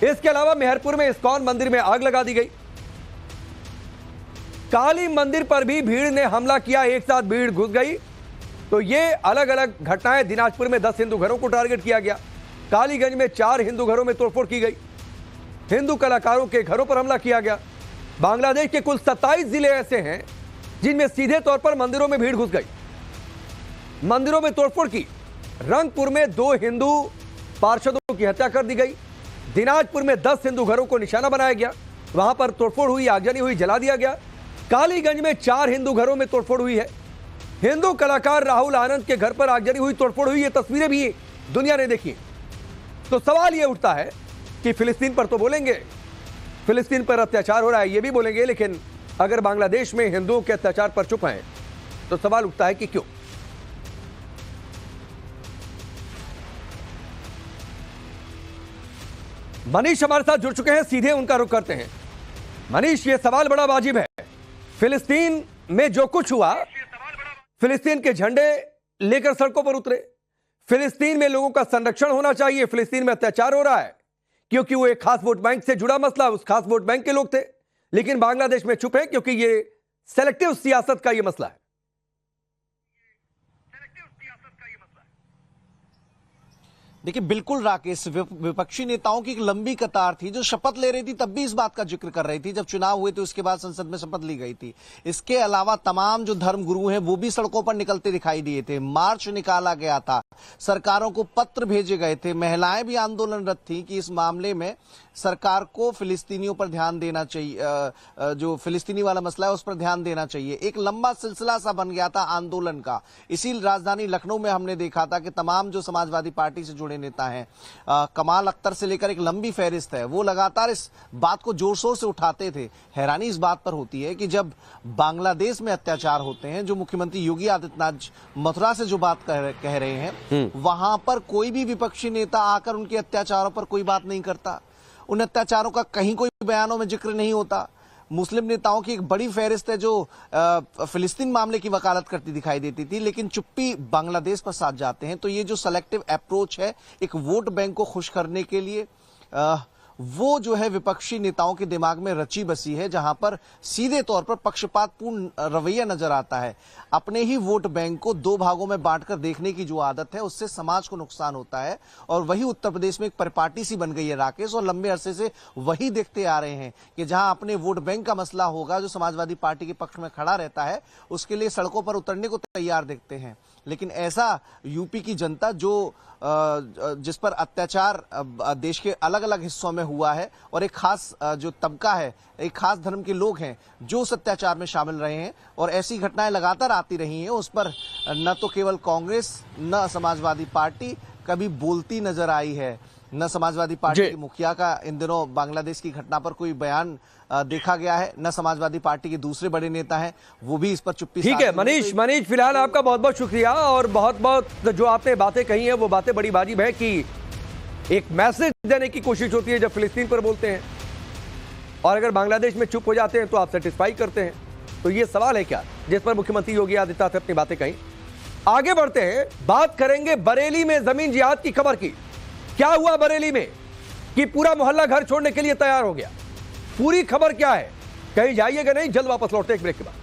इसके अलावा मेहरपुर में इस्कॉन मंदिर में आग लगा दी गई। काली मंदिर पर भी भीड़ ने हमला किया, एक साथ भीड़ घुस गई। तो ये अलग अलग घटनाएं। दिनाजपुर में 10 हिंदू घरों को टारगेट किया गया। कालीगंज में 4 हिंदू घरों में तोड़फोड़ की गई। हिंदू कलाकारों के घरों पर हमला किया गया। बांग्लादेश के कुल 27 जिले ऐसे हैं जिनमें सीधे तौर पर मंदिरों में भीड़ घुस गई, मंदिरों में तोड़फोड़ की। रंगपुर में 2 हिंदू पार्षदों की हत्या कर दी गई। दिनाजपुर में 10 हिंदू घरों को निशाना बनाया गया, वहां पर तोड़फोड़ हुई, आगजनी हुई, जला दिया गया। कालीगंज में 4 हिंदू घरों में तोड़फोड़ हुई है। हिंदू कलाकार राहुल आनंद के घर पर आगजनी हुई, तोड़फोड़ हुई। ये तस्वीरें भी दुनिया ने देखी। तो सवाल यह उठता है कि फिलिस्तीन पर तो बोलेंगे, फिलिस्तीन पर अत्याचार हो रहा है, ये भी बोलेंगे, लेकिन अगर बांग्लादेश में हिंदुओं के अत्याचार पर चुप हैं तो सवाल उठता है कि क्यों। मनीष हमारे साथ जुड़ चुके हैं, सीधे उनका रुख करते हैं। मनीष, ये सवाल बड़ा वाजिब है। फिलिस्तीन में जो कुछ हुआ, फिलिस्तीन के झंडे लेकर सड़कों पर उतरे, फिलिस्तीन में लोगों का संरक्षण होना चाहिए, फिलिस्तीन में अत्याचार हो रहा है क्योंकि वो एक खास वोट बैंक से जुड़ा मसला, उस खास वोट बैंक के लोग थे, लेकिन बांग्लादेश में चुप है क्योंकि ये सेलेक्टिव सियासत का ये मसला है। देखिए, बिल्कुल राकेश, विपक्षी नेताओं की एक लंबी कतार थी जो शपथ ले रही थी, तब भी इस बात का जिक्र कर रही थी जब चुनाव हुए थे, उसके बाद संसद में शपथ ली गई थी। इसके अलावा तमाम जो धर्म गुरु हैं वो भी सड़कों पर निकलते दिखाई दिए थे, मार्च निकाला गया था, सरकारों को पत्र भेजे गए थे, महिलाएं भी आंदोलनरत थी कि इस मामले में सरकार को फिलिस्तीनियों पर ध्यान देना चाहिए, जो फिलिस्तीनी वाला मसला है उस पर ध्यान देना चाहिए। एक लंबा सिलसिला सा बन गया था आंदोलन का। इसी राजधानी लखनऊ में हमने देखा था कि तमाम जो समाजवादी पार्टी से जुड़े नेता हैं, कमाल अख्तर से लेकर एक लंबी फहरिस्त है, वो लगातार इस बात को जोर शोर से उठाते थे। हैरानी इस बात पर होती है कि जब बांग्लादेश में अत्याचार होते हैं, जो मुख्यमंत्री योगी आदित्यनाथ मथुरा से जो बात कह रहे हैं, वहां पर कोई भी विपक्षी नेता आकर उनके अत्याचारों पर कोई बात नहीं करता, उन अत्याचारों का कहीं कोई बयानों में जिक्र नहीं होता। मुस्लिम नेताओं की एक बड़ी फहरिस्त है जो फिलिस्तीन मामले की वकालत करती दिखाई देती थी, लेकिन चुप्पी बांग्लादेश पर साथ जाते हैं। तो ये जो सेलेक्टिव अप्रोच है एक वोट बैंक को खुश करने के लिए, वो जो है विपक्षी नेताओं के दिमाग में रची बसी है, जहां पर सीधे तौर पर पक्षपातपूर्ण रवैया नजर आता है। अपने ही वोट बैंक को 2 भागों में बांटकर देखने की जो आदत है, उससे समाज को नुकसान होता है। और वही उत्तर प्रदेश में एक परिपाटी सी बन गई है राकेश, और लंबे अरसे से वही देखते आ रहे हैं कि जहां अपने वोट बैंक का मसला होगा, जो समाजवादी पार्टी के पक्ष में खड़ा रहता है, उसके लिए सड़कों पर उतरने को तैयार देखते हैं। लेकिन ऐसा यूपी की जनता जो जिस पर अत्याचार देश के अलग अलग हिस्सों में हुआ है, और एक खास जो तबका है, एक खास धर्म के लोग हैं जो उस अत्याचार में शामिल रहे हैं, और ऐसी घटनाएं लगातार आती रही हैं, उस पर न तो केवल कांग्रेस न समाजवादी पार्टी कभी बोलती नजर आई है, न समाजवादी पार्टी के मुखिया का इन दिनों बांग्लादेश की घटना पर कोई बयान देखा गया है, न समाजवादी पार्टी के दूसरे बड़े नेता हैं वो भी इस पर चुप्पी। ठीक है मनीष, फिलहाल आपका बहुत बहुत शुक्रिया, और बहुत बहुत जो आपने बातें कही हैं वो बातें बड़ी वाजिब है कि एक मैसेज देने की कोशिश होती है जब फिलिस्तीन पर बोलते हैं, और अगर बांग्लादेश में चुप हो जाते हैं तो आप सेटिस्फाई करते हैं। तो ये सवाल है क्या जिस पर मुख्यमंत्री योगी आदित्यनाथ ने अपनी बातें कही। आगे बढ़ते हैं, बात करेंगे बरेली में जमीन जिहाद की खबर की। क्या हुआ बरेली में कि पूरा मोहल्ला घर छोड़ने के लिए तैयार हो गया, पूरी खबर क्या है, कहीं जाइएगा नहीं, जल्द वापस लौटते एक ब्रेक के बाद।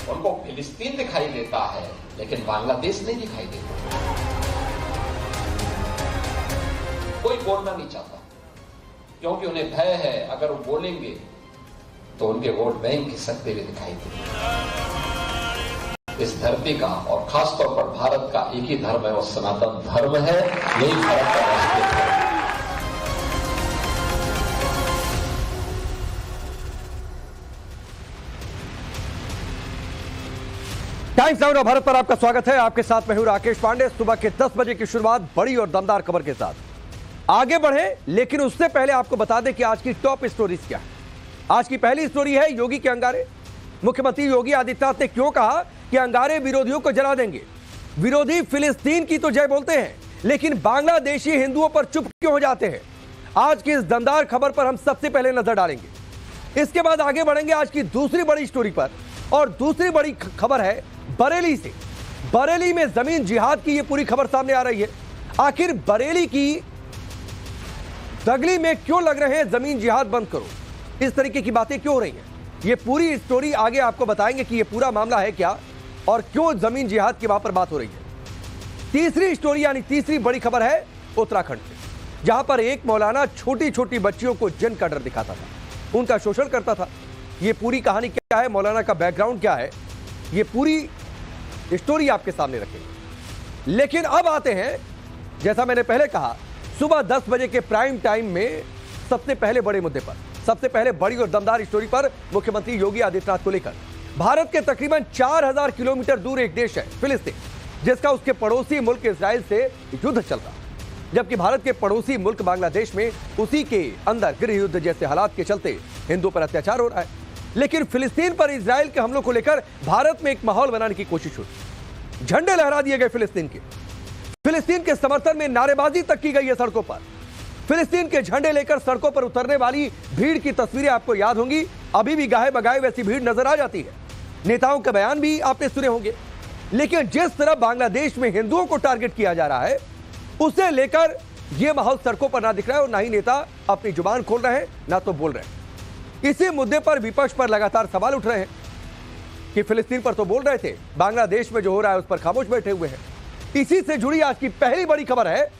उनको फिलिस्तीन दिखाई देता है लेकिन बांग्लादेश नहीं दिखाई देता। कोई बोलना नहीं चाहता क्योंकि उन्हें भय है अगर वो बोलेंगे तो उनके वोट बैंक खिसकते हुए दिखाई देंगे। इस धरती का और खासतौर पर भारत का एक ही धर्म है, वो सनातन धर्म है, यही भारत का राष्ट्रीय धर्म है। टाइम्स नाउ भारत पर आपका स्वागत है। आपके साथ मैं हूं राकेश पांडे। सुबह के 10 बजे की शुरुआत बड़ी और दमदार खबर के साथ। आगे बढ़े, लेकिन उससे पहले आपको बता दें कि आज की टॉप स्टोरीज क्या है। आज की पहली स्टोरी है योगी के अंगारे। मुख्यमंत्री योगी आदित्यनाथ ने क्यों कहा कि अंगारे विरोधियों को जला देंगे। विरोधी फिलिस्तीन की तो जय बोलते हैं, लेकिन बांग्लादेशी हिंदुओं पर चुप क्यों हो जाते हैं। आज की इस दमदार खबर पर हम सबसे पहले नजर डालेंगे। इसके बाद आगे बढ़ेंगे आज की दूसरी बड़ी स्टोरी पर, और दूसरी बड़ी खबर है बरेली से। बरेली में जमीन जिहाद की ये पूरी खबर सामने आ रही है। आखिर बरेली की दगली में क्यों लग रहे हैं जमीन जिहाद बंद करो, इस तरीके की बातें क्यों हो रही हैं? ये पूरी स्टोरी आगे आपको बताएंगे कि ये पूरा मामला है क्या और क्यों जमीन जिहाद की वहां पर बात हो रही है। तीसरी स्टोरी यानी तीसरी बड़ी खबर है उत्तराखंड से, जहां पर एक मौलाना छोटी छोटी बच्चियों को जिन का डर दिखाता था, उनका शोषण करता था। ये पूरी कहानी क्या है, मौलाना का बैकग्राउंड क्या है, ये पूरी स्टोरी आपके सामने रखेंगे। लेकिन अब आते हैं, जैसा मैंने पहले कहा, सुबह 10 बजे के प्राइम टाइम में सबसे पहले बड़े मुद्दे पर, सबसे पहले बड़ी और दमदार स्टोरी पर मुख्यमंत्री योगी आदित्यनाथ को लेकर। भारत के तकरीबन 4000 किलोमीटर दूर एक देश है फिलिस्तीन, जिसका उसके पड़ोसी मुल्क इजराइल से युद्ध चल रहा है, जबकि भारत के पड़ोसी मुल्क बांग्लादेश में उसी के अंदर गृह युद्ध जैसे हालात के चलते हिंदुओं पर अत्याचार हो रहा है। लेकिन फिलिस्तीन पर इजराइल के हमलों को लेकर भारत में एक माहौल बनाने की कोशिश हुई। झंडे लहरा दिए गए फिलिस्तीन के समर्थन में नारेबाजी तक की गई है सड़कों पर। फिलिस्तीन के झंडे लेकर सड़कों पर उतरने वाली भीड़ की तस्वीरें आपको याद होंगी। अभी भी गाहे बगाए वैसी भीड़ नजर आ जाती है। नेताओं के बयान भी आपने सुने होंगे। लेकिन जिस तरह बांग्लादेश में हिंदुओं को टारगेट किया जा रहा है, उसे लेकर यह माहौल सड़कों पर ना दिख रहा है और ना ही नेता अपनी जुबान खोल रहे हैं, ना तो बोल रहे हैं। इसी मुद्दे पर विपक्ष पर लगातार सवाल उठ रहे हैं कि फिलिस्तीन पर तो बोल रहे थे, बांग्लादेश में जो हो रहा है उस पर खामोश बैठे हुए हैं। इसी से जुड़ी आज की पहली बड़ी खबर है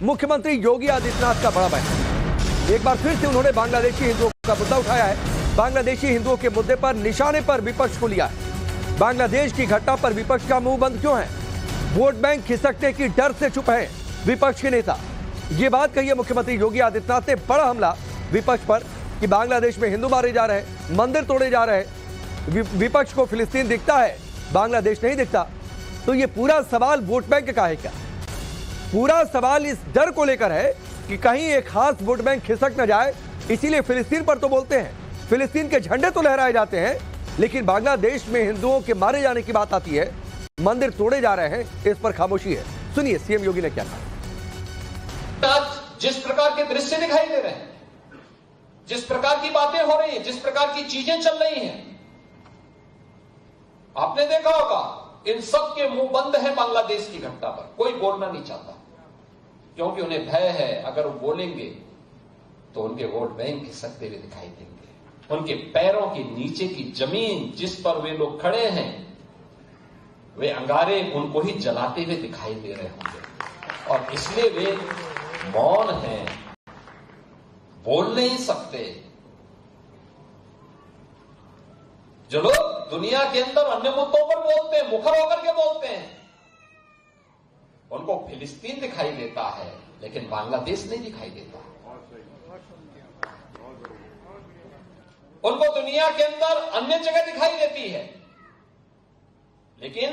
मुख्यमंत्री योगी आदित्यनाथ का बड़ा बयान। एक बार फिर से उन्होंने बांग्लादेशी हिंदुओं का मुद्दा उठाया है। बांग्लादेशी हिंदुओं के मुद्दे पर निशाने पर विपक्ष को लिया है। बांग्लादेश की घटना पर विपक्ष का मुंह बंद क्यों है? वोट बैंक खिसकने की डर से चुप है विपक्ष के नेता। ये बात कही है मुख्यमंत्री योगी आदित्यनाथ ने। बड़ा हमला विपक्ष पर कि बांग्लादेश में हिंदू मारे जा रहे हैं, मंदिर तोड़े जा रहे हैं। विपक्ष को फिलिस्तीन दिखता है, बांग्लादेश नहीं दिखता। तो ये पूरा सवाल वोट बैंक का है क्या? पूरा सवाल इस डर को लेकर है कि कहीं एक खास वोट बैंक खिसक न जाए, इसीलिए फिलिस्तीन पर तो बोलते हैं, फिलिस्तीन के झंडे तो लहराए जाते हैं, लेकिन बांग्लादेश में हिंदुओं के मारे जाने की बात आती है, मंदिर तोड़े जा रहे हैं, इस पर खामोशी है। सुनिए सीएम योगी ने क्या कहा। आज जिस प्रकार के दृश्य दिखाई दे रहे हैं, जिस प्रकार की बातें हो रही हैं, जिस प्रकार की चीजें चल रही हैं, आपने देखा होगा इन सब के मुंह बंद है बांग्लादेश की घटना पर। कोई बोलना नहीं चाहता क्योंकि उन्हें भय है, अगर वो बोलेंगे तो उनके वोट बैंक खिसकते हुए दिखाई देंगे। उनके पैरों के नीचे की जमीन जिस पर वे लोग खड़े हैं, वे अंगारे उनको ही जलाते हुए दिखाई दे रहे होंगे और इसलिए वे मौन हैं, बोल नहीं सकते। जो लोग दुनिया के अंदर अन्य मुद्दों पर बोलते हैं, मुखर होकर के बोलते हैं, उनको फिलिस्तीन दिखाई देता है लेकिन बांग्लादेश नहीं दिखाई देता। उनको दुनिया के अंदर अन्य जगह दिखाई देती है लेकिन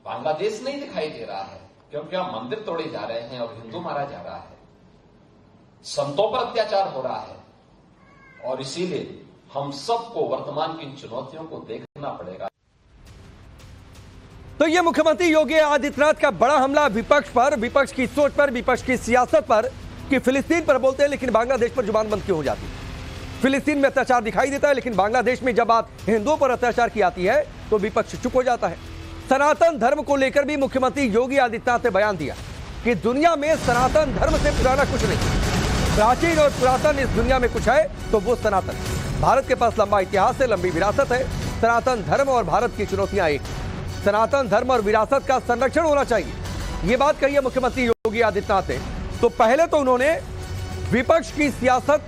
बांग्लादेश नहीं दिखाई दे रहा है, क्योंकि वहां मंदिर तोड़े जा रहे हैं और हिंदू मारा जा रहा है, संतों पर अत्याचार हो रहा है। और इसीलिए हम सबको वर्तमान की इन चुनौतियों को देखना पड़ेगा। तो यह मुख्यमंत्री योगी आदित्यनाथ का बड़ा हमला विपक्ष पर, विपक्ष की सोच पर, विपक्ष की सियासत पर कि फिलिस्तीन पर बोलते हैं लेकिन बांग्लादेश पर जुबान बंद क्यों हो जाती है। फिलिस्तीन में अत्याचार दिखाई देता है लेकिन बांग्लादेश में जब बात हिंदुओं पर अत्याचार की आती है तो विपक्ष चुप हो जाता है। सनातन धर्म को लेकर भी मुख्यमंत्री योगी आदित्यनाथ ने बयान दिया कि दुनिया में सनातन धर्म से पुराना कुछ नहीं, प्राचीन और पुरातन इस दुनिया में कुछ है तो वो सनातन है। भारत के पास लंबा इतिहास है, लंबी विरासत है। सनातन धर्म और भारत की चुनौतियां एक, सनातन धर्म और विरासत का संरक्षण होना चाहिए। ये बात कही है मुख्यमंत्री योगी आदित्यनाथ ने। तो पहले तो उन्होंने विपक्ष की सियासत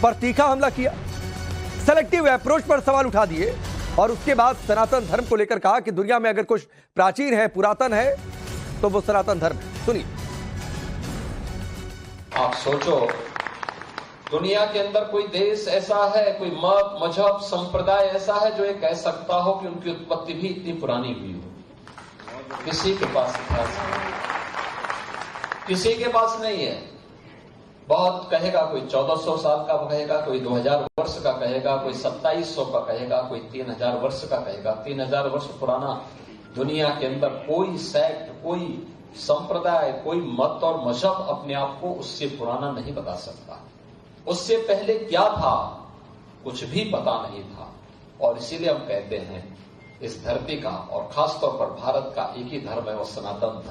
पर तीखा हमला किया, सेलेक्टिव अप्रोच पर सवाल उठा दिए और उसके बाद सनातन धर्म को लेकर कहा कि दुनिया में अगर कुछ प्राचीन है, पुरातन है तो वो सनातन धर्म है। सुनिए। आप सोचो, दुनिया के अंदर कोई देश ऐसा है, कोई मत, मजहब, संप्रदाय ऐसा है जो ये कह सकता हो कि उनकी उत्पत्ति भी इतनी पुरानी हुई हो? किसी के पास इतिहास नहीं, किसी के पास नहीं है। बहुत कहेगा, कोई 1400 साल का कहेगा, कोई 2000 वर्ष का कहेगा, कोई 2700 का कहेगा, कोई 3000 वर्ष का कहेगा। 3000 वर्ष पुराना दुनिया के अंदर कोई सेक्ट, कोई संप्रदाय, कोई मत और मजहब अपने आप को उससे पुराना नहीं बता सकता। उससे पहले क्या था कुछ भी पता नहीं था। और इसीलिए हम कहते हैं इस धरती का और खासतौर पर भारत का एक ही धर्म है, वो सनातन धर्म।